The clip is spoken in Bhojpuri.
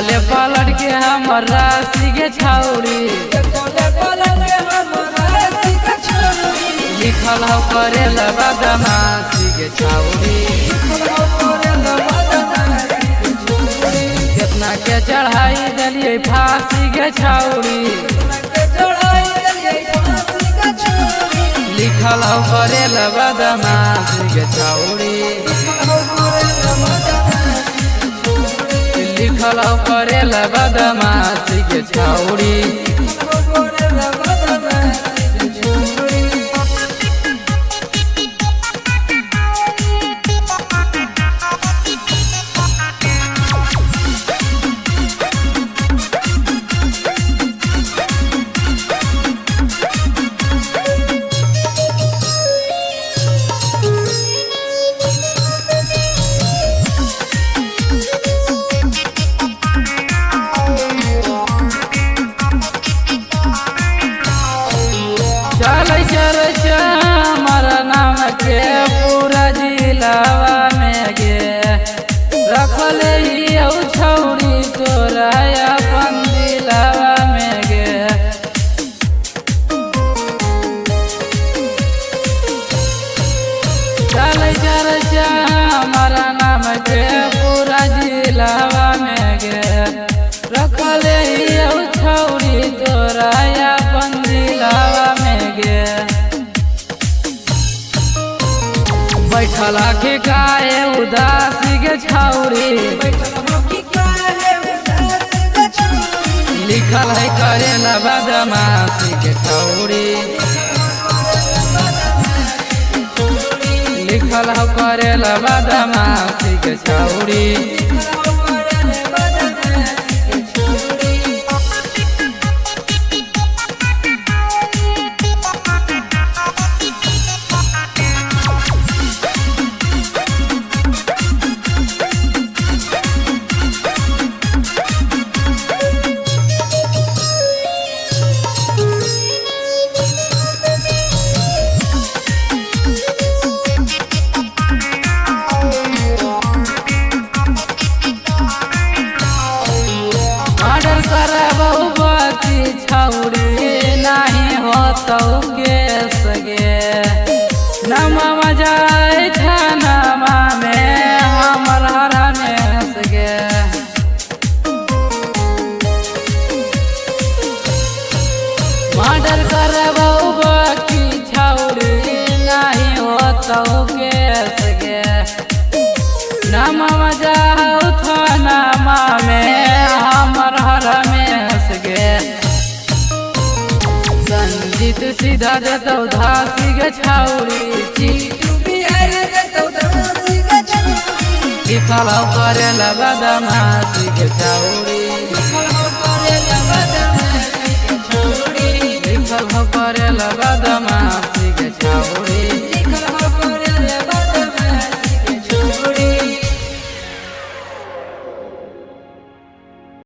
देखले पलट के हमर राशि के छौरी लिखल हो करे बदमाशी के छौरी कितना के चढ़ाई दिलिए फांसी के छौरी लिखल हो करे बदमाशी के छौरी लिखल हो करे बदमाशी के छौरी हमारा नाम के पूरा जिलावा में गे रखले छौरी तोरा अपन दिलावा में गे चल हमारा नाम के पूरा जिलावा में गे रखले छौरी तोरा अपन दिलावा में गे बैठला के काहे उदासी के छौरी लिखल है करे न बदमाशी के छौरी लिखल है करे न बदमाशी के छौरी छौरी नहीं होतौ के सगे नमा जाए नमा में हमर हरा में सगे मर्डर करबौ बाकी छौरी नहीं होतौ के सगे नमा जाऊ थाना में हमर हरा में सगे संजीत सीधा जतौ धासी के छौरी लिखल हो करे बदमाशी के छौरी